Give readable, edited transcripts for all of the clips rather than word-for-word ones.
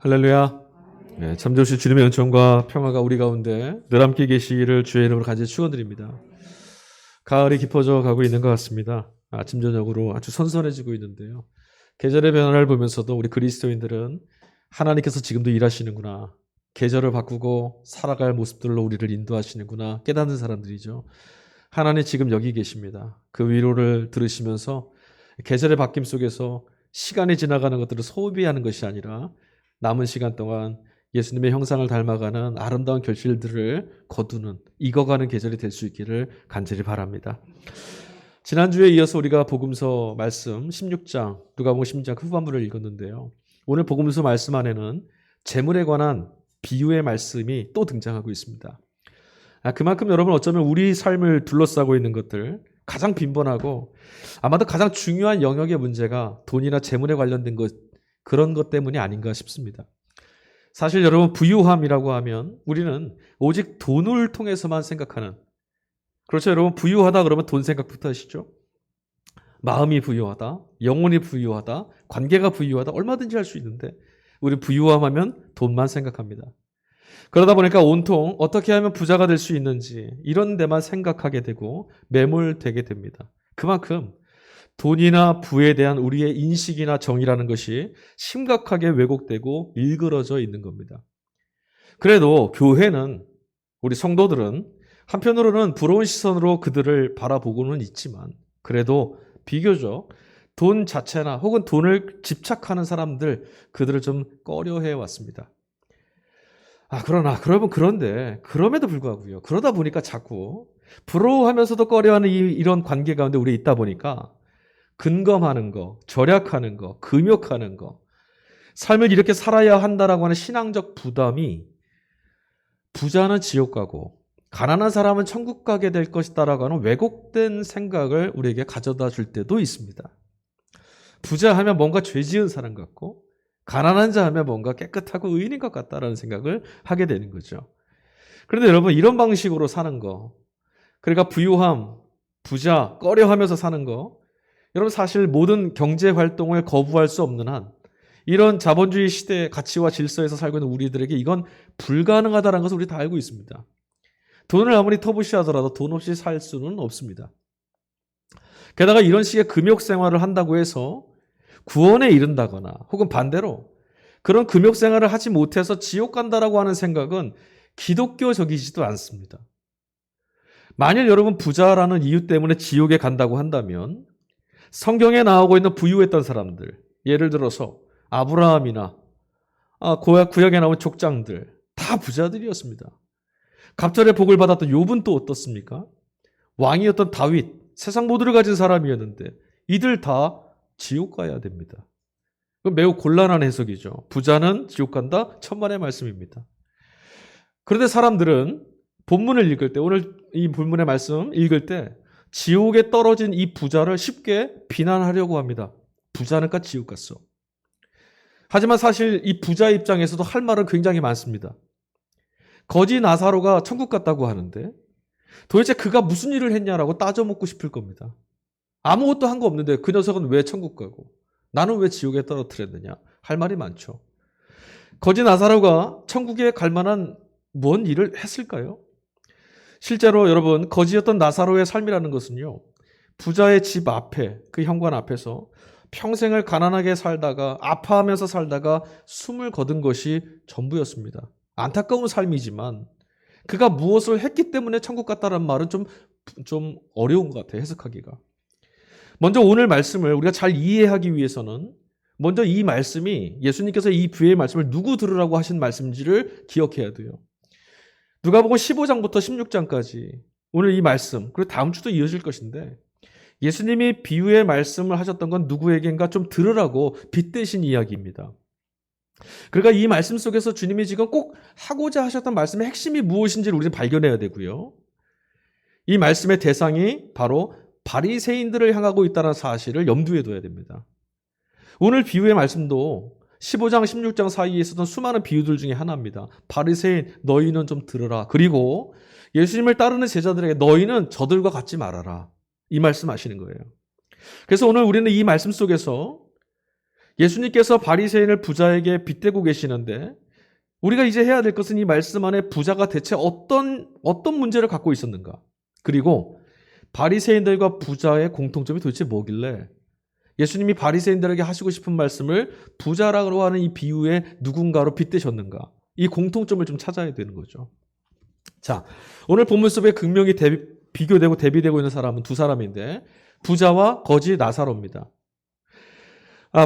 할렐루야. 네, 참 좋으신 주님의 은총과 평화가 우리 가운데 늘 함께 계시기를 주의 이름으로 간절히 축원드립니다. 가을이 깊어져 가고 있는 것 같습니다. 아침 저녁으로 아주 선선해지고 있는데요. 계절의 변화를 보면서도 우리 그리스도인들은 하나님께서 지금도 일하시는구나. 계절을 바꾸고 살아갈 모습들로 우리를 인도하시는구나 깨닫는 사람들이죠. 하나님 지금 여기 계십니다. 그 위로를 들으시면서 계절의 바뀜 속에서 시간이 지나가는 것들을 소비하는 것이 아니라 남은 시간 동안 예수님의 형상을 닮아가는 아름다운 결실들을 거두는 익어가는 계절이 될 수 있기를 간절히 바랍니다. 지난주에 이어서 우리가 복음서 말씀 16장 누가복음 16장 후반부를 읽었는데요. 오늘 복음서 말씀 안에는 재물에 관한 비유의 말씀이 또 등장하고 있습니다. 그만큼 여러분 어쩌면 우리 삶을 둘러싸고 있는 것들 가장 빈번하고 아마도 가장 중요한 영역의 문제가 돈이나 재물에 관련된 것 그런 것 때문이 아닌가 싶습니다. 사실 여러분 부유함이라고 하면 우리는 오직 돈을 통해서만 생각하는 그렇죠 여러분 부유하다 그러면 돈 생각부터 하시죠. 마음이 부유하다, 영혼이 부유하다, 관계가 부유하다 얼마든지 할 수 있는데 우리 부유함하면 돈만 생각합니다. 그러다 보니까 온통 어떻게 하면 부자가 될 수 있는지 이런 데만 생각하게 되고 매몰되게 됩니다. 그만큼 돈이나 부에 대한 우리의 인식이나 정의라는 것이 심각하게 왜곡되고 일그러져 있는 겁니다. 그래도 교회는 우리 성도들은 한편으로는 부러운 시선으로 그들을 바라보고는 있지만 그래도 비교적 돈 자체나 혹은 돈을 집착하는 사람들 그들을 좀 꺼려해 왔습니다. 그런데 그럼에도 불구하고요. 그러다 보니까 자꾸 부러워하면서도 꺼려하는 이런 관계 가운데 우리 있다 보니까 근검하는 거, 절약하는 거, 금욕하는 거, 삶을 이렇게 살아야 한다라고 하는 신앙적 부담이 부자는 지옥 가고 가난한 사람은 천국 가게 될 것이다라고 하는 왜곡된 생각을 우리에게 가져다 줄 때도 있습니다. 부자 하면 뭔가 죄 지은 사람 같고 가난한 자 하면 뭔가 깨끗하고 의인인 것 같다라는 생각을 하게 되는 거죠. 그런데 여러분 이런 방식으로 사는 거, 그러니까 부유함, 부자, 꺼려하면서 사는 거 여러분 사실 모든 경제 활동을 거부할 수 없는 한 이런 자본주의 시대의 가치와 질서에서 살고 있는 우리들에게 이건 불가능하다는 것을 우리 다 알고 있습니다. 돈을 아무리 터부시하더라도 돈 없이 살 수는 없습니다. 게다가 이런 식의 금욕 생활을 한다고 해서 구원에 이른다거나 혹은 반대로 그런 금욕 생활을 하지 못해서 지옥 간다라고 하는 생각은 기독교적이지도 않습니다. 만일 여러분 부자라는 이유 때문에 지옥에 간다고 한다면 성경에 나오고 있는 부유했던 사람들, 예를 들어서 아브라함이나 구약에 나온 족장들 다 부자들이었습니다. 갑절의 복을 받았던 욥은 또 어떻습니까? 왕이었던 다윗, 세상 모두를 가진 사람이었는데 이들 다 지옥 가야 됩니다. 매우 곤란한 해석이죠. 부자는 지옥 간다? 천만의 말씀입니다. 그런데 사람들은 본문을 읽을 때 오늘 이 본문의 말씀 읽을 때 지옥에 떨어진 이 부자를 쉽게 비난하려고 합니다. 부자니까 지옥 갔어. 하지만 사실 이 부자 입장에서도 할 말은 굉장히 많습니다. 거지 나사로가 천국 갔다고 하는데 도대체 그가 무슨 일을 했냐라고 따져먹고 싶을 겁니다. 아무것도 한 거 없는데 그 녀석은 왜 천국 가고 나는 왜 지옥에 떨어뜨렸느냐 할 말이 많죠. 거지 나사로가 천국에 갈 만한 뭔 일을 했을까요? 실제로 여러분 거지였던 나사로의 삶이라는 것은요. 부자의 집 앞에 그 현관 앞에서 평생을 가난하게 살다가 아파하면서 살다가 숨을 거둔 것이 전부였습니다. 안타까운 삶이지만 그가 무엇을 했기 때문에 천국 갔다는 말은 좀 어려운 것 같아요. 해석하기가. 먼저 오늘 말씀을 우리가 잘 이해하기 위해서는 먼저 이 말씀이 예수님께서 이 부의 말씀을 누구 들으라고 하신 말씀인지를 기억해야 돼요. 누가복음 15장부터 16장까지 오늘 이 말씀 그리고 다음 주도 이어질 것인데 예수님이 비유의 말씀을 하셨던 건 누구에겐가 좀 들으라고 빗대신 이야기입니다. 그러니까 이 말씀 속에서 주님이 지금 꼭 하고자 하셨던 말씀의 핵심이 무엇인지를 우리는 발견해야 되고요. 이 말씀의 대상이 바로 바리새인들을 향하고 있다는 사실을 염두에 둬야 됩니다. 오늘 비유의 말씀도 15장, 16장 사이에 있었던 수많은 비유들 중에 하나입니다. 바리새인 너희는 좀 들으라. 그리고 예수님을 따르는 제자들에게 너희는 저들과 같지 말아라. 이 말씀 하시는 거예요. 그래서 오늘 우리는 이 말씀 속에서 예수님께서 바리새인을 부자에게 빗대고 계시는데 우리가 이제 해야 될 것은 이 말씀 안에 부자가 대체 어떤 문제를 갖고 있었는가? 그리고 바리새인들과 부자의 공통점이 도대체 뭐길래 예수님이 바리새인들에게 하시고 싶은 말씀을 부자라고 하는 이 비유에 누군가로 빗대셨는가? 이 공통점을 좀 찾아야 되는 거죠. 자, 오늘 본문 속에 극명히 비교되고 대비되고 있는 사람은 두 사람인데 부자와 거지 나사로입니다.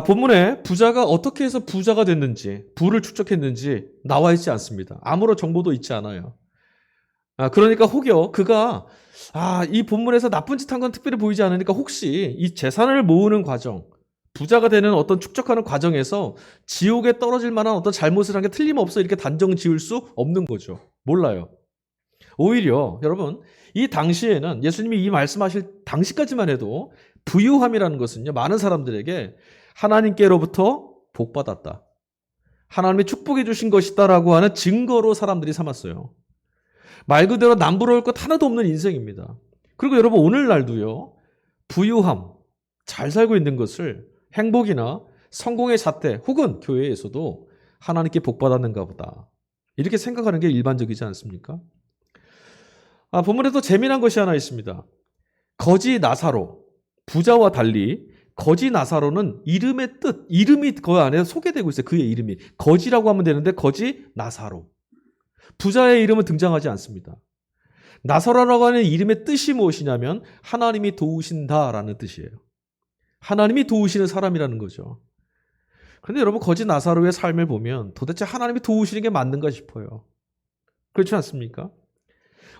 본문에 부자가 어떻게 해서 부자가 됐는지, 부를 축적했는지 나와 있지 않습니다. 아무런 정보도 있지 않아요. 그러니까 혹여 그가 이 본문에서 나쁜 짓 한 건 특별히 보이지 않으니까 혹시 이 재산을 모으는 과정, 부자가 되는 어떤 축적하는 과정에서 지옥에 떨어질 만한 어떤 잘못을 한 게 틀림없어 이렇게 단정 지을 수 없는 거죠. 몰라요. 오히려 여러분 이 당시에는 예수님이 이 말씀하실 당시까지만 해도 부유함이라는 것은요 많은 사람들에게 하나님께로부터 복받았다. 하나님이 축복해 주신 것이다라고 하는 증거로 사람들이 삼았어요. 말 그대로 남부러울 것 하나도 없는 인생입니다. 그리고 여러분 오늘날도요. 부유함, 잘 살고 있는 것을 행복이나 성공의 잣대 혹은 교회에서도 하나님께 복받았는가 보다. 이렇게 생각하는 게 일반적이지 않습니까? 본문에도 재미난 것이 하나 있습니다. 거지 나사로, 부자와 달리 거지 나사로는 이름의 뜻, 이름이 그 안에 소개되고 있어요. 그의 이름이. 거지라고 하면 되는데 거지 나사로. 부자의 이름은 등장하지 않습니다. 나사로라고 하는 이름의 뜻이 무엇이냐면 하나님이 도우신다라는 뜻이에요. 하나님이 도우시는 사람이라는 거죠. 그런데 여러분 거지 나사로의 삶을 보면 도대체 하나님이 도우시는 게 맞는가 싶어요. 그렇지 않습니까?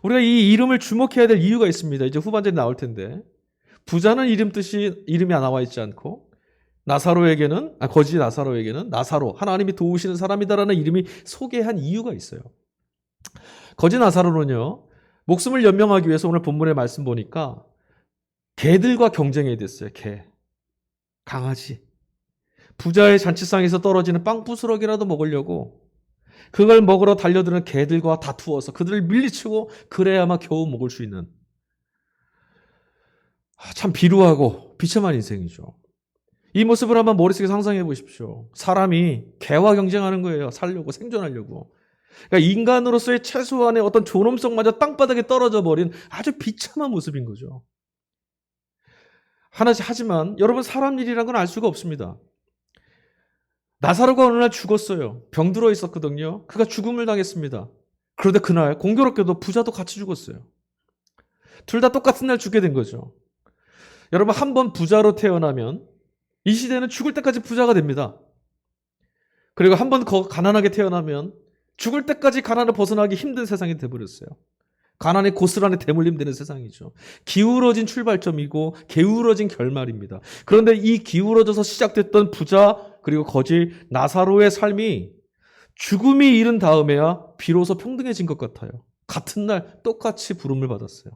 우리가 이 이름을 주목해야 될 이유가 있습니다. 이제 후반전에 나올 텐데 부자는 이름이 나와 있지 않고 거지 나사로에게는 나사로, 하나님이 도우시는 사람이다라는 이름이 소개한 이유가 있어요. 거지 나사로는요, 목숨을 연명하기 위해서 오늘 본문의 말씀 보니까 개들과 경쟁해야 됐어요. 개, 강아지. 부자의 잔치상에서 떨어지는 빵 부스러기라도 먹으려고 그걸 먹으러 달려드는 개들과 다투어서 그들을 밀리치고 그래야만 겨우 먹을 수 있는 참 비루하고 비참한 인생이죠. 이 모습을 한번 머릿속에 상상해 보십시오. 사람이 개와 경쟁하는 거예요. 살려고, 생존하려고. 그러니까 인간으로서의 최소한의 어떤 존엄성마저 땅바닥에 떨어져 버린 아주 비참한 모습인 거죠. 하지만 여러분 사람 일이란 건 알 수가 없습니다. 나사로가 어느 날 죽었어요. 병들어 있었거든요. 그가 죽음을 당했습니다. 그런데 그날 공교롭게도 부자도 같이 죽었어요. 둘 다 똑같은 날 죽게 된 거죠. 여러분 한 번 부자로 태어나면 이 시대는 죽을 때까지 부자가 됩니다. 그리고 한 번 가난하게 태어나면 죽을 때까지 가난을 벗어나기 힘든 세상이 돼버렸어요. 가난의 고스란히 대물림되는 세상이죠. 기울어진 출발점이고 게으러진 결말입니다. 그런데 이 기울어져서 시작됐던 부자 그리고 거지 나사로의 삶이 죽음이 이른 다음에야 비로소 평등해진 것 같아요. 같은 날 똑같이 부름을 받았어요.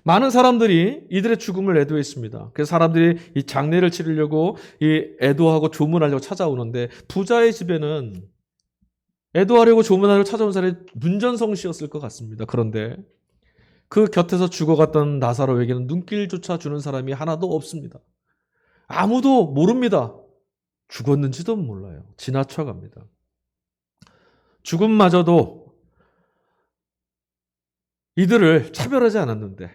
많은 사람들이 이들의 죽음을 애도했습니다. 그래서 사람들이 이 장례를 치르려고 이 애도하고 조문하려고 찾아오는데 부자의 집에는 애도하려고 조문하려고 찾아온 사람이 문전성시였을 것 같습니다. 그런데 그 곁에서 죽어갔던 나사로에게는 눈길조차 주는 사람이 하나도 없습니다. 아무도 모릅니다. 죽었는지도 몰라요. 지나쳐갑니다. 죽음마저도 이들을 차별하지 않았는데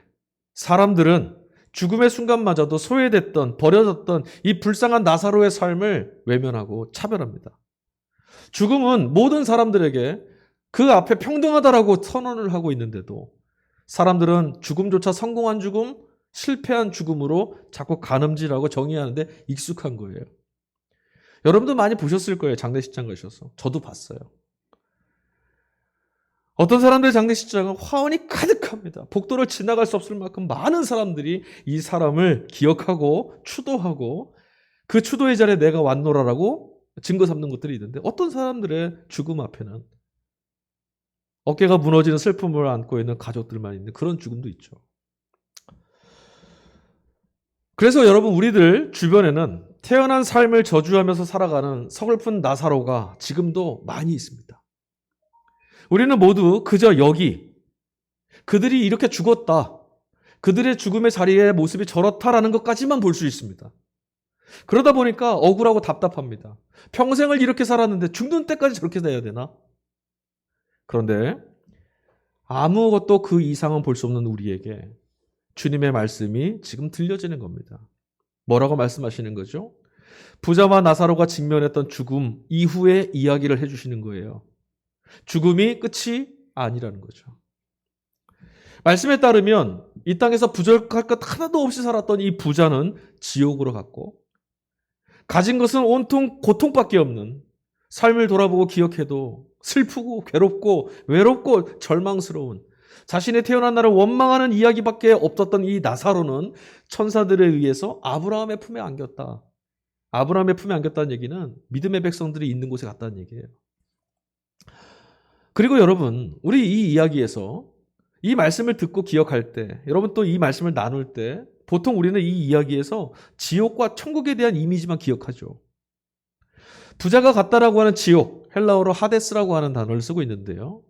사람들은 죽음의 순간마저도 소외됐던 버려졌던 이 불쌍한 나사로의 삶을 외면하고 차별합니다. 죽음은 모든 사람들에게 그 앞에 평등하다라고 선언을 하고 있는데도 사람들은 죽음조차 성공한 죽음, 실패한 죽음으로 자꾸 가늠질하고 정의하는데 익숙한 거예요. 여러분도 많이 보셨을 거예요. 장례식장 가셔서. 저도 봤어요. 어떤 사람들의 장례식장은 화환이 가득합니다. 복도를 지나갈 수 없을 만큼 많은 사람들이 이 사람을 기억하고 추도하고 그 추도의 자리에 내가 왔노라라고 증거 삼는 것들이 있는데 어떤 사람들의 죽음 앞에는 어깨가 무너지는 슬픔을 안고 있는 가족들만 있는 그런 죽음도 있죠. 그래서 여러분 우리들 주변에는 태어난 삶을 저주하면서 살아가는 서글픈 나사로가 지금도 많이 있습니다. 우리는 모두 그저 그들이 이렇게 죽었다. 그들의 죽음의 자리의 모습이 저렇다라는 것까지만 볼 수 있습니다. 그러다 보니까 억울하고 답답합니다. 평생을 이렇게 살았는데 죽는 때까지 저렇게 돼야 되나? 그런데 아무것도 그 이상은 볼 수 없는 우리에게 주님의 말씀이 지금 들려지는 겁니다. 뭐라고 말씀하시는 거죠? 부자와 나사로가 직면했던 죽음 이후의 이야기를 해주시는 거예요. 죽음이 끝이 아니라는 거죠. 말씀에 따르면 이 땅에서 부족할 것 하나도 없이 살았던 이 부자는 지옥으로 갔고, 가진 것은 온통 고통밖에 없는, 삶을 돌아보고 기억해도 슬프고 괴롭고 외롭고 절망스러운, 자신의 태어난 날을 원망하는 이야기밖에 없었던 이 나사로는 천사들에 의해서 아브라함의 품에 안겼다. 아브라함의 품에 안겼다는 얘기는 믿음의 백성들이 있는 곳에 갔다는 얘기예요. 그리고 여러분, 우리 이 이야기에서 이 말씀을 듣고 기억할 때, 여러분 또 이 말씀을 나눌 때 보통 우리는 이 이야기에서 지옥과 천국에 대한 이미지만 기억하죠. 부자가 갔다라고 하는 지옥, 헬라어로 하데스라고 하는 단어를 쓰고 있는데요.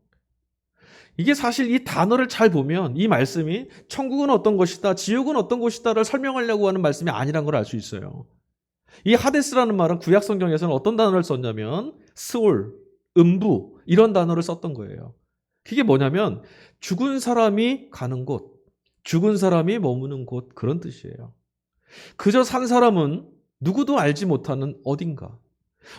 이게 사실 이 단어를 잘 보면 이 말씀이 천국은 어떤 것이다, 지옥은 어떤 것이다를 설명하려고 하는 말씀이 아니란 걸 알 수 있어요. 이 하데스라는 말은 구약 성경에서는 어떤 단어를 썼냐면 스올, 음부 이런 단어를 썼던 거예요. 그게 뭐냐면 죽은 사람이 가는 곳, 죽은 사람이 머무는 곳, 그런 뜻이에요. 그저 산 사람은 누구도 알지 못하는 어딘가,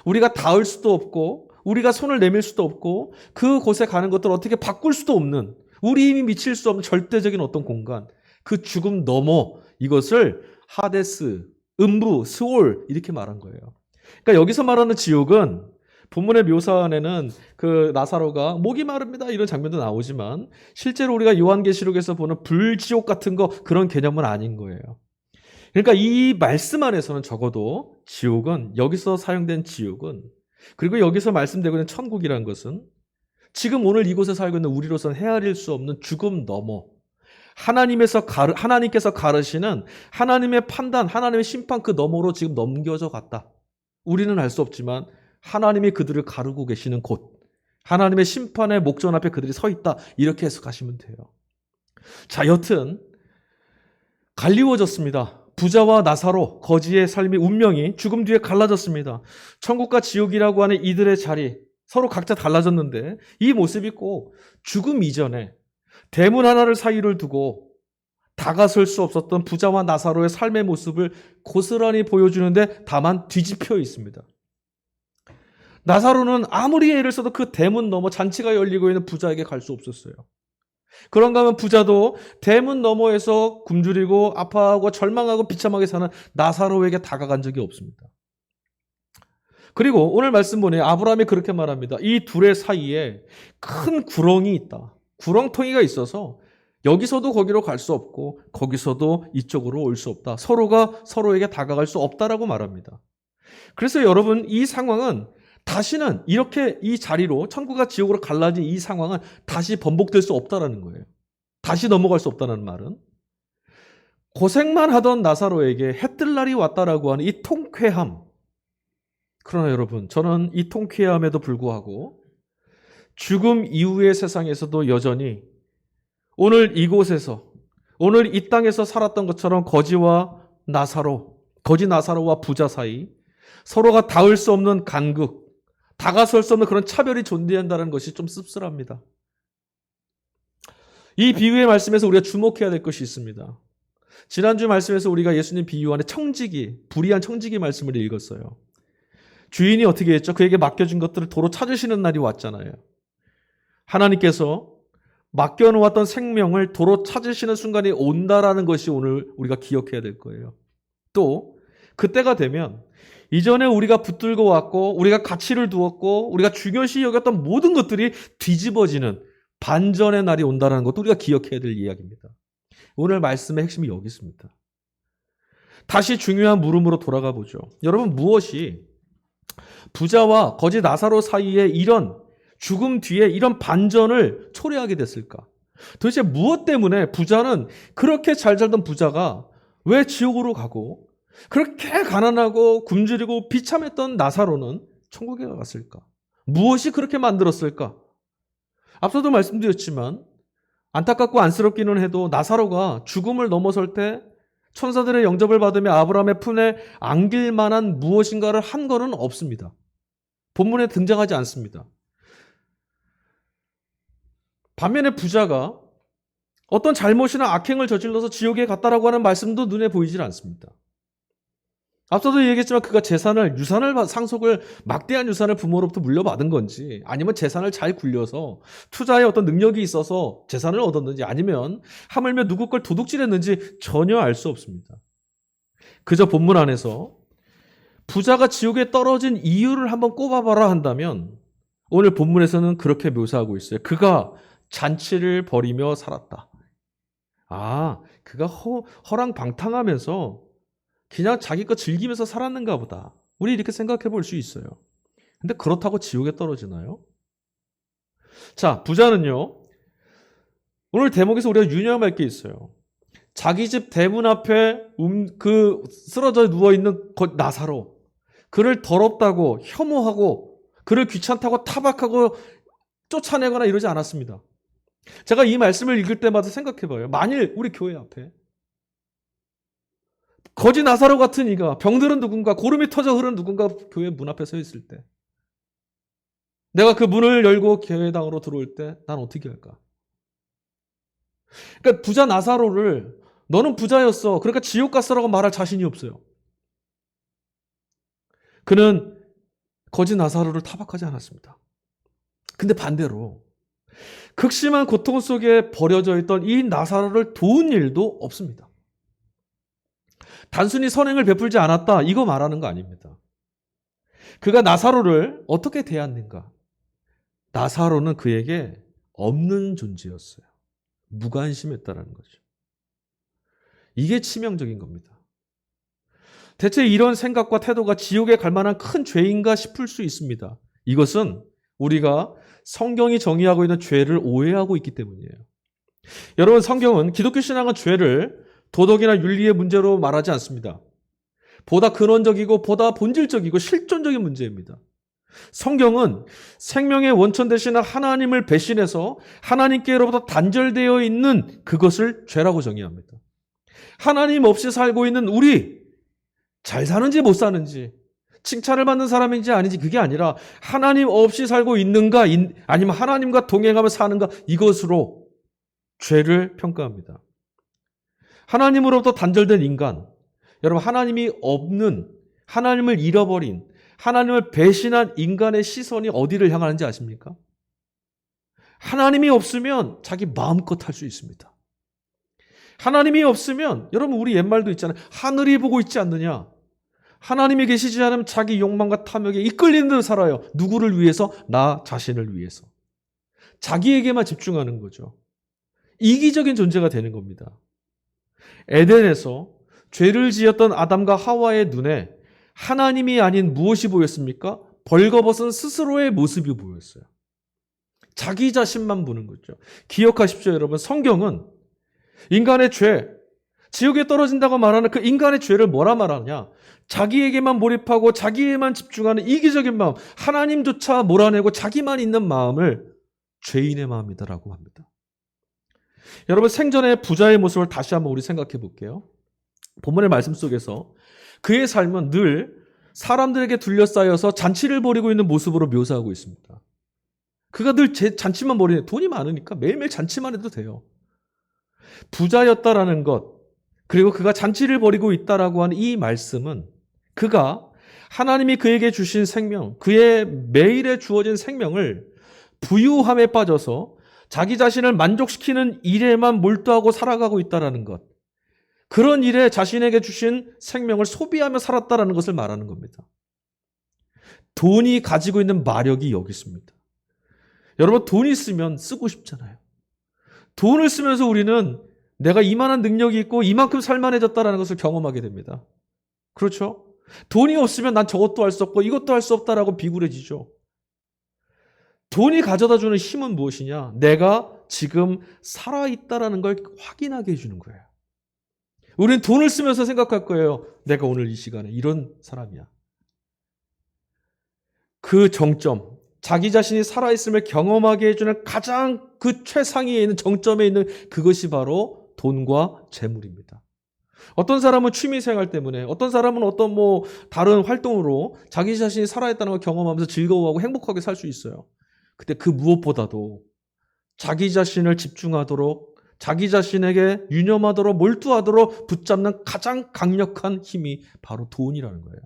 우리가 닿을 수도 없고 우리가 손을 내밀 수도 없고 그곳에 가는 것들을 어떻게 바꿀 수도 없는, 우리 힘이 미칠 수 없는 절대적인 어떤 공간, 그 죽음 너머, 이것을 하데스, 음부, 스올 이렇게 말한 거예요. 그러니까 여기서 말하는 지옥은 본문의 묘사 안에는 그 나사로가 목이 마릅니다 이런 장면도 나오지만 실제로 우리가 요한계시록에서 보는 불지옥 같은 거, 그런 개념은 아닌 거예요. 그러니까 이 말씀 안에서는 적어도 지옥은, 여기서 사용된 지옥은, 그리고 여기서 말씀되고 있는 천국이라는 것은 지금 오늘 이곳에 살고 있는 우리로서는 헤아릴 수 없는 죽음 너머, 하나님께서 가르시는 하나님의 판단, 하나님의 심판 그 너머로 지금 넘겨져 갔다. 우리는 알 수 없지만 하나님이 그들을 가르고 계시는 곳, 하나님의 심판의 목전 앞에 그들이 서 있다, 이렇게 해석하시면 돼요. 자, 여튼 갈리워졌습니다. 부자와 나사로, 거지의 삶의 운명이 죽음 뒤에 갈라졌습니다. 천국과 지옥이라고 하는 이들의 자리, 서로 각자 달라졌는데 이 모습이 꼭 죽음 이전에 대문 하나를 사이를 두고 다가설 수 없었던 부자와 나사로의 삶의 모습을 고스란히 보여주는데 다만 뒤집혀 있습니다. 나사로는 아무리 애를 써도 그 대문 너머, 잔치가 열리고 있는 부자에게 갈 수 없었어요. 그런가 하면 부자도 대문 너머에서 굶주리고 아파하고 절망하고 비참하게 사는 나사로에게 다가간 적이 없습니다. 그리고 오늘 말씀 보니 아브라함이 그렇게 말합니다. 이 둘의 사이에 큰 구렁이 있다. 구렁텅이가 있어서 여기서도 거기로 갈 수 없고 거기서도 이쪽으로 올 수 없다. 서로가 서로에게 다가갈 수 없다라고 말합니다. 그래서 여러분, 이 상황은 다시는 이렇게 이 자리로 천국과 지옥으로 갈라진 이 상황은 다시 번복될 수 없다라는 거예요. 다시 넘어갈 수 없다는 말은 고생만 하던 나사로에게 해뜰 날이 왔다라고 하는 이 통쾌함. 그러나 여러분, 저는 이 통쾌함에도 불구하고 죽음 이후의 세상에서도 여전히 오늘 이곳에서, 오늘 이 땅에서 살았던 것처럼 거지 나사로와 부자 사이 서로가 닿을 수 없는 간극, 다가설 수 없는 그런 차별이 존재한다는 것이 좀 씁쓸합니다. 이 비유의 말씀에서 우리가 주목해야 될 것이 있습니다. 지난주 말씀에서 우리가 예수님 비유 안에 불의한 청지기 말씀을 읽었어요. 주인이 어떻게 했죠? 그에게 맡겨준 것들을 도로 찾으시는 날이 왔잖아요. 하나님께서 맡겨놓았던 생명을 도로 찾으시는 순간이 온다라는 것이 오늘 우리가 기억해야 될 거예요. 또 그때가 되면 이전에 우리가 붙들고 왔고 우리가 가치를 두었고 우리가 중요시 여겼던 모든 것들이 뒤집어지는 반전의 날이 온다는 것도 우리가 기억해야 될 이야기입니다. 오늘 말씀의 핵심이 여기 있습니다. 다시 중요한 물음으로 돌아가 보죠. 여러분, 무엇이 부자와 거지 나사로 사이에 이런 죽음 뒤에 이런 반전을 초래하게 됐을까? 도대체 무엇 때문에 부자는, 그렇게 잘 살던 부자가 왜 지옥으로 가고 그렇게 가난하고 굶주리고 비참했던 나사로는 천국에 갔을까? 무엇이 그렇게 만들었을까? 앞서도 말씀드렸지만 안타깝고 안쓰럽기는 해도 나사로가 죽음을 넘어설 때 천사들의 영접을 받으며 아브라함의 품에 안길 만한 무엇인가를 한 거는 없습니다. 본문에 등장하지 않습니다. 반면에 부자가 어떤 잘못이나 악행을 저질러서 지옥에 갔다라고 하는 말씀도 눈에 보이질 않습니다. 앞서도 얘기했지만 그가 유산을 상속을 막대한 유산을 부모로부터 물려받은 건지 아니면 재산을 잘 굴려서 투자에 어떤 능력이 있어서 재산을 얻었는지 아니면 하물며 누구 걸 도둑질했는지 전혀 알 수 없습니다. 그저 본문 안에서 부자가 지옥에 떨어진 이유를 한번 꼽아봐라 한다면 오늘 본문에서는 그렇게 묘사하고 있어요. 그가 잔치를 벌이며 살았다. 그가 허랑방탕하면서 그냥 자기 거 즐기면서 살았는가 보다. 우리 이렇게 생각해 볼 수 있어요. 근데 그렇다고 지옥에 떨어지나요? 자, 부자는요. 오늘 대목에서 우리가 유념할 게 있어요. 자기 집 대문 앞에 쓰러져 누워있는 나사로, 그를 더럽다고 혐오하고 그를 귀찮다고 타박하고 쫓아내거나 이러지 않았습니다. 제가 이 말씀을 읽을 때마다 생각해 봐요. 만일 우리 교회 앞에 거지 나사로 같은 이가 병들은 누군가, 고름이 터져 흐르는 누군가 교회 문 앞에 서 있을 때 내가 그 문을 열고 교회당으로 들어올 때 난 어떻게 할까? 그러니까 부자 나사로를 너는 부자였어, 그러니까 지옥 갔어라고 말할 자신이 없어요. 그는 거지 나사로를 타박하지 않았습니다. 근데 반대로 극심한 고통 속에 버려져 있던 이 나사로를 도운 일도 없습니다. 단순히 선행을 베풀지 않았다, 이거 말하는 거 아닙니다. 그가 나사로를 어떻게 대했는가? 나사로는 그에게 없는 존재였어요. 무관심했다라는 거죠. 이게 치명적인 겁니다. 대체 이런 생각과 태도가 지옥에 갈 만한 큰 죄인가 싶을 수 있습니다. 이것은 우리가 성경이 정의하고 있는 죄를 오해하고 있기 때문이에요. 여러분, 성경은 기독교 신앙은 죄를 도덕이나 윤리의 문제로 말하지 않습니다. 보다 근원적이고 보다 본질적이고 실존적인 문제입니다. 성경은 생명의 원천 되시는 하나님을 배신해서 하나님께로부터 단절되어 있는 그것을 죄라고 정의합니다. 하나님 없이 살고 있는 우리, 잘 사는지 못 사는지, 칭찬을 받는 사람인지 아닌지 그게 아니라 하나님 없이 살고 있는가 아니면 하나님과 동행하며 사는가, 이것으로 죄를 평가합니다. 하나님으로부터 단절된 인간, 여러분, 하나님이 없는, 하나님을 잃어버린, 하나님을 배신한 인간의 시선이 어디를 향하는지 아십니까? 하나님이 없으면 자기 마음껏 할 수 있습니다. 하나님이 없으면, 여러분, 우리 옛말도 있잖아요. 하늘이 보고 있지 않느냐? 하나님이 계시지 않으면 자기 욕망과 탐욕에 이끌리는 대로 살아요. 누구를 위해서? 나 자신을 위해서. 자기에게만 집중하는 거죠. 이기적인 존재가 되는 겁니다. 에덴에서 죄를 지었던 아담과 하와의 눈에 하나님이 아닌 무엇이 보였습니까? 벌거벗은 스스로의 모습이 보였어요. 자기 자신만 보는 거죠. 기억하십시오, 여러분. 성경은 인간의 죄, 지옥에 떨어진다고 말하는 그 인간의 죄를 뭐라 말하냐? 자기에게만 몰입하고 자기에만 집중하는 이기적인 마음, 하나님조차 몰아내고 자기만 있는 마음을 죄인의 마음이다라고 합니다. 여러분, 생전의 부자의 모습을 다시 한번 우리 생각해 볼게요. 본문의 말씀 속에서 그의 삶은 늘 사람들에게 둘러싸여서 잔치를 벌이고 있는 모습으로 묘사하고 있습니다. 그가 늘 잔치만 벌이네. 돈이 많으니까 매일매일 잔치만 해도 돼요. 부자였다라는 것, 그리고 그가 잔치를 벌이고 있다라고 하는 이 말씀은 그가 하나님이 그에게 주신 생명, 그의 매일에 주어진 생명을 부유함에 빠져서 자기 자신을 만족시키는 일에만 몰두하고 살아가고 있다는 것, 그런 일에 자신에게 주신 생명을 소비하며 살았다는 것을 말하는 겁니다. 돈이 가지고 있는 마력이 여기 있습니다. 여러분, 돈이 있으면 쓰고 싶잖아요. 돈을 쓰면서 우리는 내가 이만한 능력이 있고 이만큼 살만해졌다는 것을 경험하게 됩니다. 그렇죠? 돈이 없으면 난 저것도 할 수 없고 이것도 할 수 없다라고 비굴해지죠. 돈이 가져다 주는 힘은 무엇이냐? 내가 지금 살아있다라는 걸 확인하게 해주는 거예요. 우리는 돈을 쓰면서 생각할 거예요. 내가 오늘 이 시간에 이런 사람이야. 그 정점, 자기 자신이 살아있음을 경험하게 해주는 가장 그 최상위에 있는 정점에 있는 그것이 바로 돈과 재물입니다. 어떤 사람은 취미생활 때문에, 어떤 사람은 어떤 뭐 다른 활동으로 자기 자신이 살아있다는 걸 경험하면서 즐거워하고 행복하게 살 수 있어요. 근데 그 무엇보다도 자기 자신을 집중하도록, 자기 자신에게 유념하도록, 몰두하도록 붙잡는 가장 강력한 힘이 바로 돈이라는 거예요.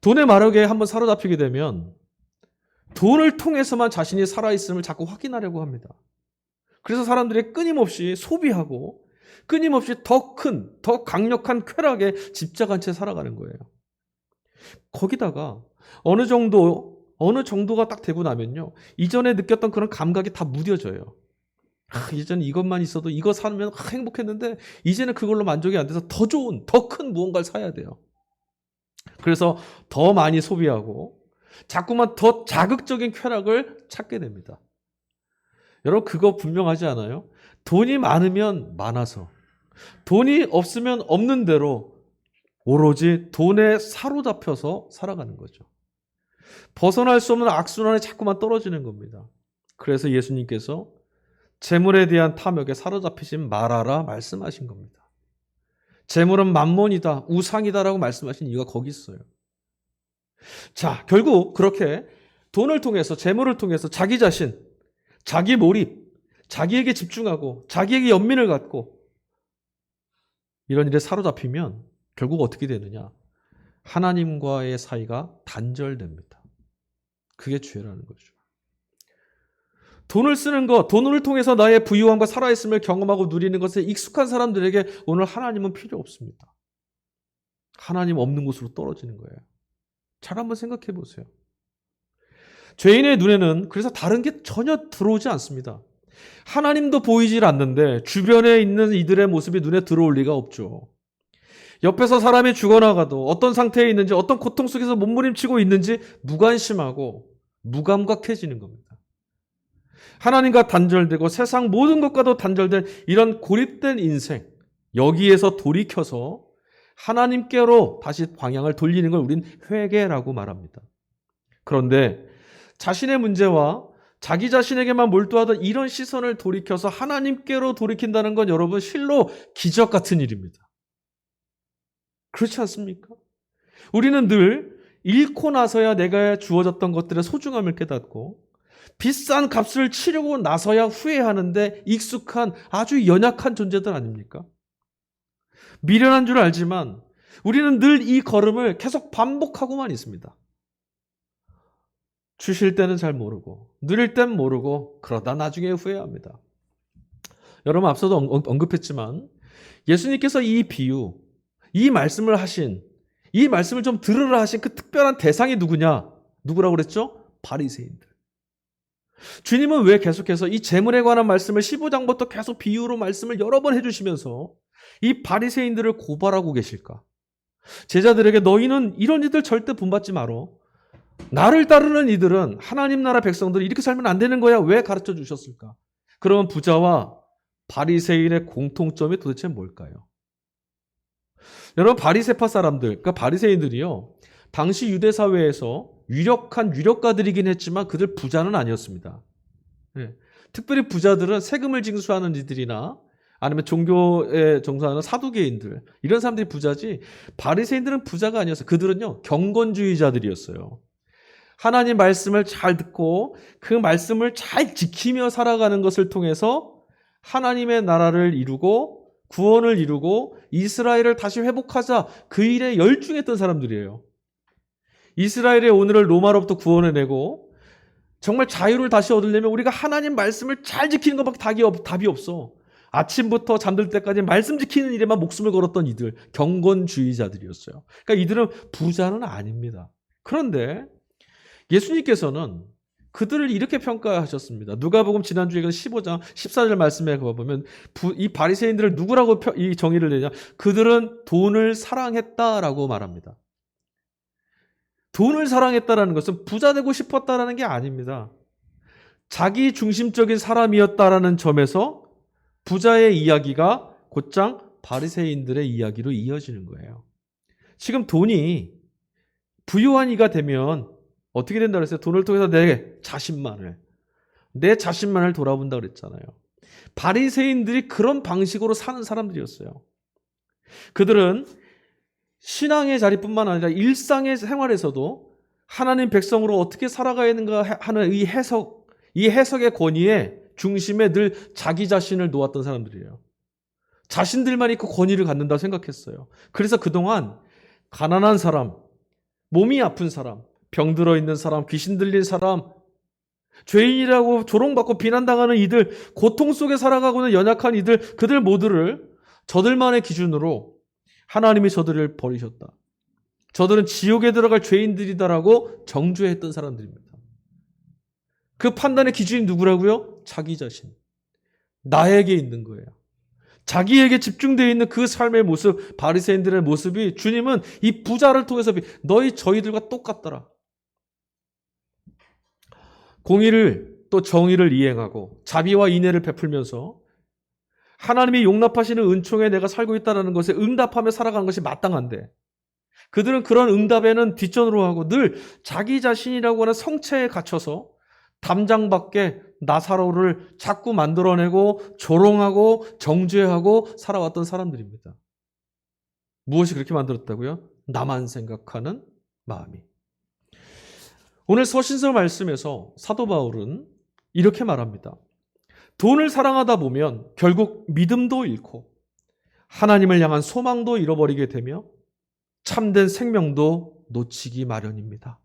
돈의 마력에 한번 사로잡히게 되면 돈을 통해서만 자신이 살아있음을 자꾸 확인하려고 합니다. 그래서 사람들이 끊임없이 소비하고 끊임없이 더 큰, 더 강력한 쾌락에 집착한 채 살아가는 거예요. 거기다가 어느 정도가 딱 되고 나면요, 이전에 느꼈던 그런 감각이 다 무뎌져요. 예전에 이것만 있어도 이거 사면 행복했는데 이제는 그걸로 만족이 안 돼서 더 좋은, 더 큰 무언가를 사야 돼요. 그래서 더 많이 소비하고 자꾸만 더 자극적인 쾌락을 찾게 됩니다. 여러분, 그거 분명하지 않아요? 돈이 많으면 많아서, 돈이 없으면 없는 대로 오로지 돈에 사로잡혀서 살아가는 거죠. 벗어날 수 없는 악순환에 자꾸만 떨어지는 겁니다. 그래서 예수님께서 재물에 대한 탐욕에 사로잡히지 말아라 말씀하신 겁니다. 재물은 만몬이다, 우상이다라고 말씀하신 이유가 거기 있어요. 자, 결국 그렇게 돈을 통해서, 재물을 통해서 자기 자신, 자기 몰입, 자기에게 집중하고 자기에게 연민을 갖고 이런 일에 사로잡히면 결국 어떻게 되느냐? 하나님과의 사이가 단절됩니다. 그게 죄라는 거죠. 돈을 쓰는 것, 돈을 통해서 나의 부유함과 살아있음을 경험하고 누리는 것에 익숙한 사람들에게 오늘 하나님은 필요 없습니다. 하나님 없는 곳으로 떨어지는 거예요. 잘 한번 생각해 보세요. 죄인의 눈에는 그래서 다른 게 전혀 들어오지 않습니다. 하나님도 보이질 않는데 주변에 있는 이들의 모습이 눈에 들어올 리가 없죠. 옆에서 사람이 죽어나가도 어떤 상태에 있는지, 어떤 고통 속에서 몸부림치고 있는지 무관심하고 무감각해지는 겁니다. 하나님과 단절되고 세상 모든 것과도 단절된 이런 고립된 인생, 여기에서 돌이켜서 하나님께로 다시 방향을 돌리는 걸 우린 회개라고 말합니다. 그런데 자신의 문제와 자기 자신에게만 몰두하던 이런 시선을 돌이켜서 하나님께로 돌이킨다는 건 여러분 실로 기적 같은 일입니다. 그렇지 않습니까? 우리는 늘 잃고 나서야 내가 주어졌던 것들의 소중함을 깨닫고 비싼 값을 치르고 나서야 후회하는데 익숙한 아주 연약한 존재들 아닙니까? 미련한 줄 알지만 우리는 늘 이 걸음을 계속 반복하고만 있습니다. 주실 때는 잘 모르고 누릴 땐 모르고 그러다 나중에 후회합니다. 여러분, 앞서도 언급했지만 예수님께서 이 비유, 이 말씀을 하신, 이 말씀을 좀 들으라 하신 그 특별한 대상이 누구냐? 누구라고 그랬죠? 바리새인들. 주님은 왜 계속해서 이 재물에 관한 말씀을 15장부터 계속 비유로 말씀을 여러 번 해주시면서 이 바리새인들을 고발하고 계실까? 제자들에게 너희는 이런 이들 절대 본받지 마라. 나를 따르는 이들은 하나님 나라 백성들이 이렇게 살면 안 되는 거야. 왜 가르쳐 주셨을까? 그러면 부자와 바리새인의 공통점이 도대체 뭘까요? 여러분, 바리새파 사람들, 그러니까 바리새인들이요, 당시 유대 사회에서 유력한 유력가들이긴 했지만 그들 부자는 아니었습니다. 네. 특별히 부자들은 세금을 징수하는 이들이나 아니면 종교에 종사하는 사두개인들, 이런 사람들이 부자지, 바리새인들은 부자가 아니었어요. 그들은요, 경건주의자들이었어요. 하나님 말씀을 잘 듣고 그 말씀을 잘 지키며 살아가는 것을 통해서 하나님의 나라를 이루고 구원을 이루고 이스라엘을 다시 회복하자, 그 일에 열중했던 사람들이에요. 이스라엘의 오늘을 로마로부터 구원해내고 정말 자유를 다시 얻으려면 우리가 하나님 말씀을 잘 지키는 것밖에 답이 없어. 아침부터 잠들 때까지 말씀 지키는 일에만 목숨을 걸었던 이들, 경건주의자들이었어요. 그러니까 이들은 부자는 아닙니다. 그런데 예수님께서는 그들을 이렇게 평가하셨습니다. 누가복음 지난주에 15장 14절 말씀에 보면 이 바리새인들을 누구라고 이 정의를 내냐? 그들은 돈을 사랑했다라고 말합니다. 돈을 사랑했다라는 것은 부자 되고 싶었다라는 게 아닙니다. 자기 중심적인 사람이었다라는 점에서 부자의 이야기가 곧장 바리새인들의 이야기로 이어지는 거예요. 지금 돈이 부유한 이가 되면 어떻게 된다고 그랬어요? 돈을 통해서 내 자신만을 돌아본다고 그랬잖아요. 바리새인들이 그런 방식으로 사는 사람들이었어요. 그들은 신앙의 자리뿐만 아니라 일상의 생활에서도 하나님 백성으로 어떻게 살아가야 하는가 하는 이 해석의 권위에 중심에 늘 자기 자신을 놓았던 사람들이에요. 자신들만이 그 권위를 갖는다고 생각했어요. 그래서 그동안 가난한 사람, 몸이 아픈 사람, 병들어 있는 사람, 귀신 들린 사람, 죄인이라고 조롱받고 비난당하는 이들, 고통 속에 살아가고는 연약한 이들, 그들 모두를 저들만의 기준으로 하나님이 저들을 버리셨다. 저들은 지옥에 들어갈 죄인들이다라고 정죄했던 사람들입니다. 그 판단의 기준이 누구라고요? 자기 자신. 나에게 있는 거예요. 자기에게 집중되어 있는 그 삶의 모습, 바리새인들의 모습이 주님은 이 부자를 통해서 너희 저희들과 똑같더라. 공의를 또 정의를 이행하고 자비와 인애를 베풀면서 하나님이 용납하시는 은총에 내가 살고 있다는 것에 응답하며 살아가는 것이 마땅한데 그들은 그런 응답에는 뒷전으로 하고 늘 자기 자신이라고 하는 성체에 갇혀서 담장 밖에 나사로를 자꾸 만들어내고 조롱하고 정죄하고 살아왔던 사람들입니다. 무엇이 그렇게 만들었다고요? 나만 생각하는 마음이. 오늘 서신서 말씀에서 사도 바울은 이렇게 말합니다. 돈을 사랑하다 보면 결국 믿음도 잃고 하나님을 향한 소망도 잃어버리게 되며 참된 생명도 놓치기 마련입니다.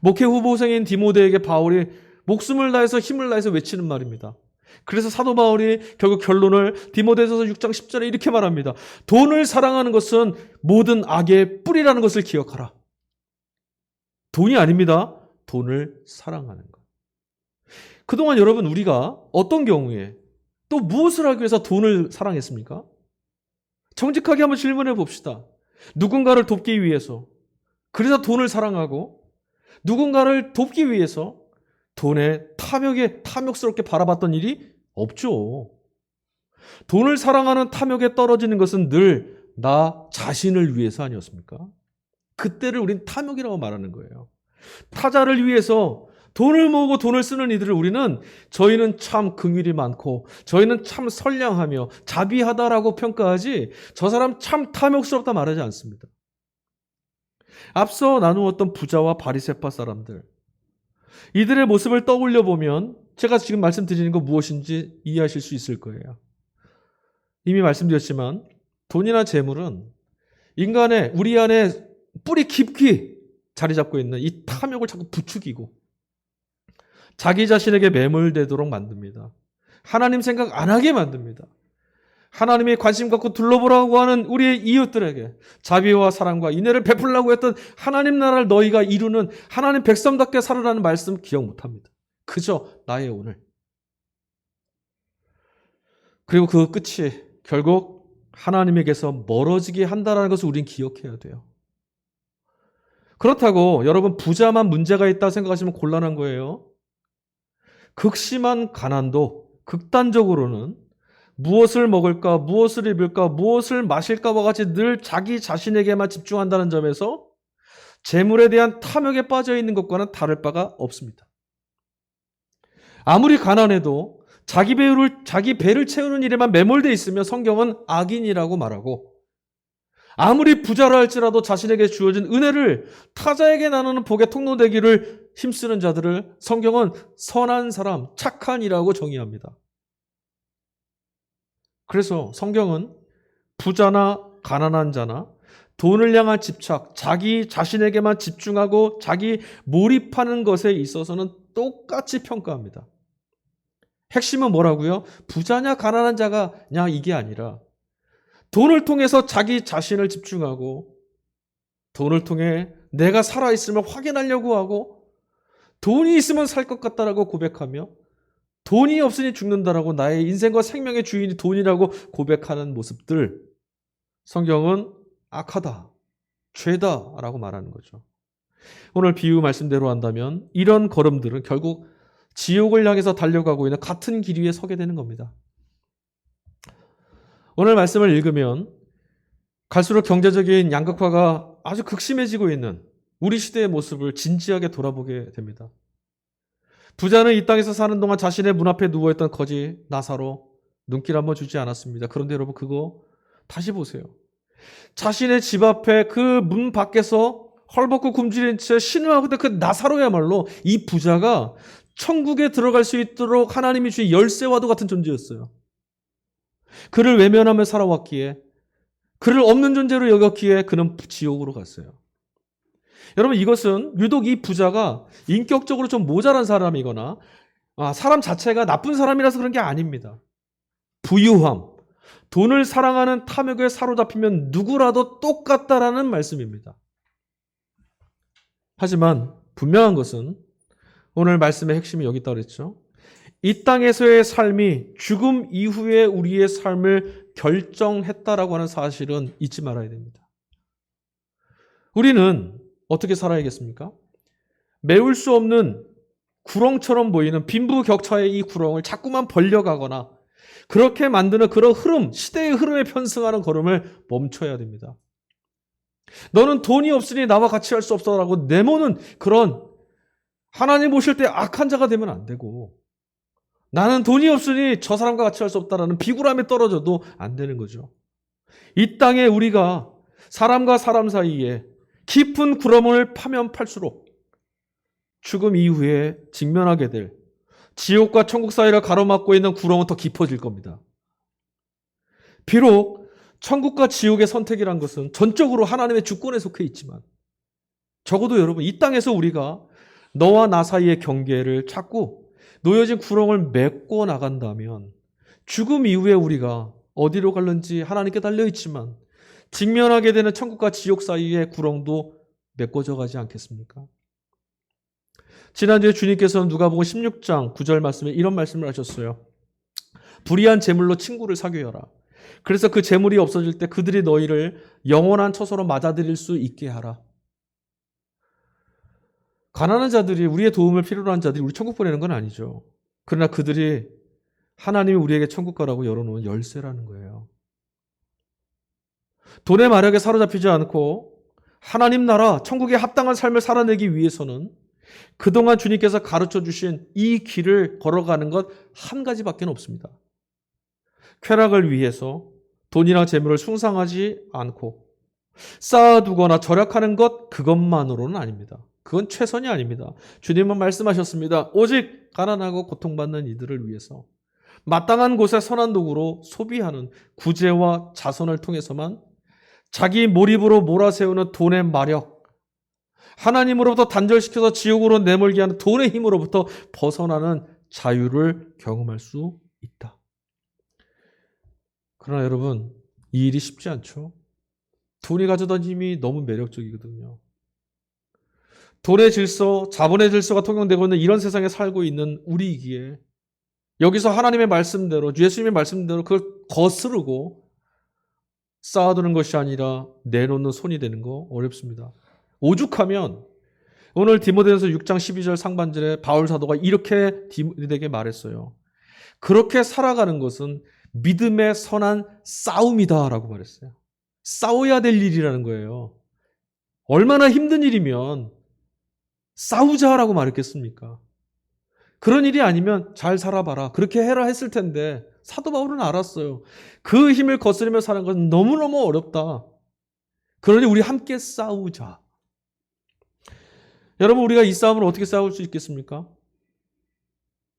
목회 후보생인 디모데에게 바울이 목숨을 다해서 힘을 다해서 외치는 말입니다. 그래서 사도 바울이 결국 결론을 디모데전서 6장 10절에 이렇게 말합니다. 돈을 사랑하는 것은 모든 악의 뿌리라는 것을 기억하라. 돈이 아닙니다. 돈을 사랑하는 것. 그동안 여러분 우리가 어떤 경우에 또 무엇을 하기 위해서 돈을 사랑했습니까? 정직하게 한번 질문해 봅시다. 누군가를 돕기 위해서 그래서 돈을 사랑하고 누군가를 돕기 위해서 돈에 탐욕스럽게 바라봤던 일이 없죠. 돈을 사랑하는 탐욕에 떨어지는 것은 늘 나 자신을 위해서 아니었습니까? 그때를 우린 탐욕이라고 말하는 거예요. 타자를 위해서 돈을 모으고 돈을 쓰는 이들을 우리는 저희는 참 긍휼이 많고 저희는 참 선량하며 자비하다라고 평가하지 저 사람 참 탐욕스럽다 말하지 않습니다. 앞서 나누었던 부자와 바리새파 사람들 이들의 모습을 떠올려 보면 제가 지금 말씀드리는 거 무엇인지 이해하실 수 있을 거예요. 이미 말씀드렸지만 돈이나 재물은 인간의 우리 안에 뿌리 깊이 자리 잡고 있는 이 탐욕을 자꾸 부추기고 자기 자신에게 매몰되도록 만듭니다. 하나님 생각 안 하게 만듭니다. 하나님이 관심 갖고 둘러보라고 하는 우리의 이웃들에게 자비와 사랑과 인애를 베풀라고 했던 하나님 나라를 너희가 이루는 하나님 백성답게 살아라는 말씀 기억 못합니다. 그저 나의 오늘. 그리고 그 끝이 결국 하나님에게서 멀어지게 한다는 것을 우린 기억해야 돼요. 그렇다고 여러분 부자만 문제가 있다 생각하시면 곤란한 거예요. 극심한 가난도 극단적으로는 무엇을 먹을까, 무엇을 입을까, 무엇을 마실까와 같이 늘 자기 자신에게만 집중한다는 점에서 재물에 대한 탐욕에 빠져 있는 것과는 다를 바가 없습니다. 아무리 가난해도 자기 배를 채우는 일에만 매몰되어 있으면 성경은 악인이라고 말하고 아무리 부자라 할지라도 자신에게 주어진 은혜를 타자에게 나누는 복의 통로되기를 힘쓰는 자들을 성경은 선한 사람, 착한이라고 정의합니다. 그래서 성경은 부자나 가난한 자나 돈을 향한 집착, 자기 자신에게만 집중하고 자기 몰입하는 것에 있어서는 똑같이 평가합니다. 핵심은 뭐라고요? 부자냐 가난한 자가냐 이게 아니라 돈을 통해서 자기 자신을 집중하고 돈을 통해 내가 살아있음을 확인하려고 하고 돈이 있으면 살 것 같다라고 고백하며 돈이 없으니 죽는다라고 나의 인생과 생명의 주인이 돈이라고 고백하는 모습들 성경은 악하다, 죄다라고 말하는 거죠. 오늘 비유 말씀대로 한다면 이런 걸음들은 결국 지옥을 향해서 달려가고 있는 같은 길 위에 서게 되는 겁니다. 오늘 말씀을 읽으면 갈수록 경제적인 양극화가 아주 극심해지고 있는 우리 시대의 모습을 진지하게 돌아보게 됩니다. 부자는 이 땅에서 사는 동안 자신의 문 앞에 누워있던 거지 나사로 눈길 한번 주지 않았습니다. 그런데 여러분 그거 다시 보세요. 자신의 집 앞에 그 문 밖에서 헐벗고 굶주린 채 신음하고 그 나사로야말로 이 부자가 천국에 들어갈 수 있도록 하나님이 주신 열쇠와도 같은 존재였어요. 그를 외면하며 살아왔기에, 그를 없는 존재로 여겼기에 그는 지옥으로 갔어요. 여러분, 이것은 유독 이 부자가 인격적으로 좀 모자란 사람이거나 사람 자체가 나쁜 사람이라서 그런 게 아닙니다. 부유함, 돈을 사랑하는 탐욕에 사로잡히면 누구라도 똑같다라는 말씀입니다. 하지만 분명한 것은 오늘 말씀의 핵심이 여기 있다고 그랬죠. 이 땅에서의 삶이 죽음 이후에 우리의 삶을 결정했다라고 하는 사실은 잊지 말아야 됩니다. 우리는 어떻게 살아야겠습니까? 메울 수 없는 구렁처럼 보이는 빈부격차의 이 구렁을 자꾸만 벌려가거나 그렇게 만드는 그런 흐름, 시대의 흐름에 편승하는 걸음을 멈춰야 됩니다. 너는 돈이 없으니 나와 같이 할 수 없어라고 내모는 그런 하나님 보실 때 악한 자가 되면 안 되고, 나는 돈이 없으니 저 사람과 같이 할 수 없다라는 비굴함에 떨어져도 안 되는 거죠. 이 땅에 우리가 사람과 사람 사이에 깊은 구렁을 파면 팔수록 죽음 이후에 직면하게 될 지옥과 천국 사이를 가로막고 있는 구렁은 더 깊어질 겁니다. 비록 천국과 지옥의 선택이란 것은 전적으로 하나님의 주권에 속해 있지만 적어도 여러분, 이 땅에서 우리가 너와 나 사이의 경계를 찾고 놓여진 구렁을 메꿔 나간다면 죽음 이후에 우리가 어디로 갈는지 하나님께 달려있지만 직면하게 되는 천국과 지옥 사이의 구렁도 메꿔져 가지 않겠습니까? 지난주에 주님께서는 누가복음 16장 9절 말씀에 이런 말씀을 하셨어요. 불의한 재물로 친구를 사귀어라. 그래서 그 재물이 없어질 때 그들이 너희를 영원한 처소로 맞아들일 수 있게 하라. 가난한 자들이, 우리의 도움을 필요로 한 자들이 우리 천국 보내는 건 아니죠. 그러나 그들이 하나님이 우리에게 천국 가라고 열어놓은 열쇠라는 거예요. 돈의 마력에 사로잡히지 않고 하나님 나라, 천국에 합당한 삶을 살아내기 위해서는 그동안 주님께서 가르쳐 주신 이 길을 걸어가는 것 한 가지밖에 없습니다. 쾌락을 위해서 돈이나 재물을 숭상하지 않고 쌓아두거나 절약하는 것, 그것만으로는 아닙니다. 그건 최선이 아닙니다. 주님은 말씀하셨습니다. 오직 가난하고 고통받는 이들을 위해서 마땅한 곳에 선한 도구로 소비하는 구제와 자선을 통해서만 자기 몰입으로 몰아세우는 돈의 마력, 하나님으로부터 단절시켜서 지옥으로 내몰게 하는 돈의 힘으로부터 벗어나는 자유를 경험할 수 있다. 그러나 여러분, 이 일이 쉽지 않죠. 돈이 가져다 힘이 너무 매력적이거든요. 돈의 질서, 자본의 질서가 통용되고 있는 이런 세상에 살고 있는 우리이기에 여기서 하나님의 말씀대로, 예수님의 말씀대로 그걸 거스르고 쌓아두는 것이 아니라 내놓는 손이 되는 거 어렵습니다. 오죽하면 오늘 디모데전서 6장 12절 상반절에 바울 사도가 이렇게 디모데에게 말했어요. 그렇게 살아가는 것은 믿음의 선한 싸움이다라고 말했어요. 싸워야 될 일이라는 거예요. 얼마나 힘든 일이면 싸우자라고 말했겠습니까? 그런 일이 아니면 잘 살아봐라, 그렇게 해라 했을 텐데 사도 바울은 알았어요. 그 힘을 거스르며 사는 것은 너무너무 어렵다. 그러니 우리 함께 싸우자. 여러분, 우리가 이 싸움을 어떻게 싸울 수 있겠습니까?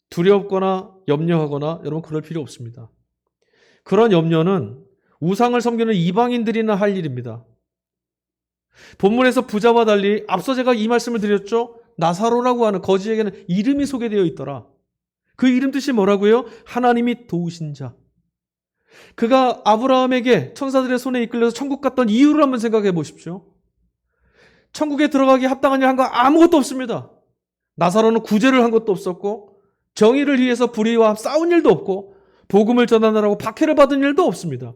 두렵거나 염려하거나 여러분 그럴 필요 없습니다. 그런 염려는 우상을 섬기는 이방인들이나 할 일입니다. 본문에서 부자와 달리 앞서 제가 이 말씀을 드렸죠. 나사로라고 하는 거지에게는 이름이 소개되어 있더라. 그 이름 뜻이 뭐라고요? 하나님이 도우신 자. 그가 아브라함에게 천사들의 손에 이끌려서 천국 갔던 이유를 한번 생각해 보십시오. 천국에 들어가기 합당한 일 한 거 아무것도 없습니다. 나사로는 구제를 한 것도 없었고 정의를 위해서 불의와 싸운 일도 없고 복음을 전하느라고 박해를 받은 일도 없습니다.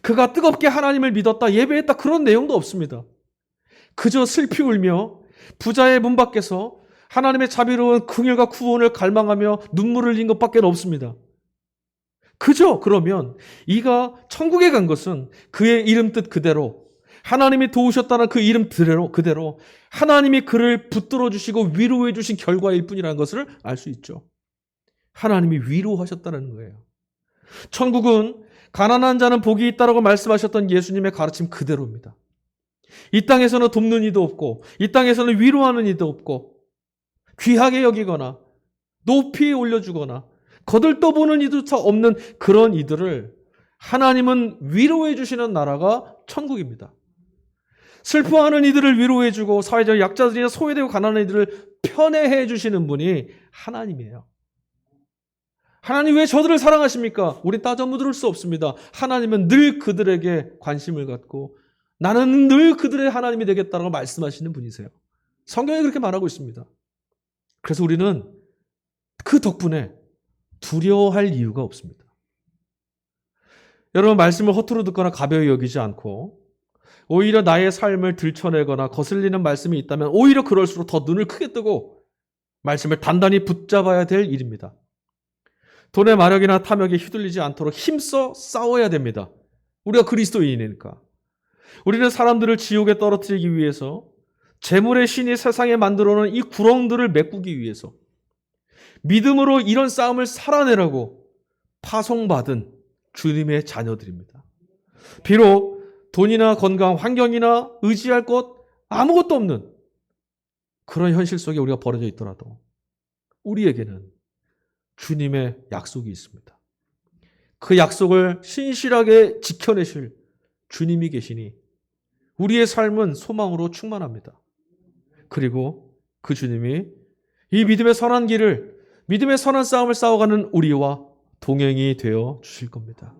그가 뜨겁게 하나님을 믿었다, 예배했다, 그런 내용도 없습니다. 그저 슬피 울며 부자의 문 밖에서 하나님의 자비로운 긍휼과 구원을 갈망하며 눈물을 흘린 것밖에 없습니다. 그저 그러면 이가 천국에 간 것은 그의 이름 뜻 그대로, 하나님이 도우셨다는 그 이름 그대로 하나님이 그를 붙들어 주시고 위로해 주신 결과일 뿐이라는 것을 알 수 있죠. 하나님이 위로하셨다는 거예요. 천국은 가난한 자는 복이 있다라고 말씀하셨던 예수님의 가르침 그대로입니다. 이 땅에서는 돕는 이도 없고, 이 땅에서는 위로하는 이도 없고, 귀하게 여기거나 높이 올려주거나 거들떠보는 이도 없는 그런 이들을 하나님은 위로해 주시는 나라가 천국입니다. 슬퍼하는 이들을 위로해주고 사회적 약자들이나 소외되고 가난한 이들을 편애해 주시는 분이 하나님이에요. 하나님 왜 저들을 사랑하십니까? 우리 따져 묻을 수 없습니다. 하나님은 늘 그들에게 관심을 갖고 나는 늘 그들의 하나님이 되겠다고 말씀하시는 분이세요. 성경이 그렇게 말하고 있습니다. 그래서 우리는 그 덕분에 두려워할 이유가 없습니다. 여러분, 말씀을 허투루 듣거나 가벼이 여기지 않고 오히려 나의 삶을 들춰내거나 거슬리는 말씀이 있다면 오히려 그럴수록 더 눈을 크게 뜨고 말씀을 단단히 붙잡아야 될 일입니다. 돈의 마력이나 탐욕에 휘둘리지 않도록 힘써 싸워야 됩니다. 우리가 그리스도인이니까. 우리는 사람들을 지옥에 떨어뜨리기 위해서 재물의 신이 세상에 만들어놓은 이 구렁들을 메꾸기 위해서 믿음으로 이런 싸움을 살아내라고 파송받은 주님의 자녀들입니다. 비록 돈이나 건강, 환경이나 의지할 것 아무것도 없는 그런 현실 속에 우리가 버려져 있더라도 우리에게는 주님의 약속이 있습니다. 그 약속을 신실하게 지켜내실 주님이 계시니 우리의 삶은 소망으로 충만합니다. 그리고 그 주님이 이 믿음의 선한 길을, 믿음의 선한 싸움을 싸워가는 우리와 동행이 되어 주실 겁니다.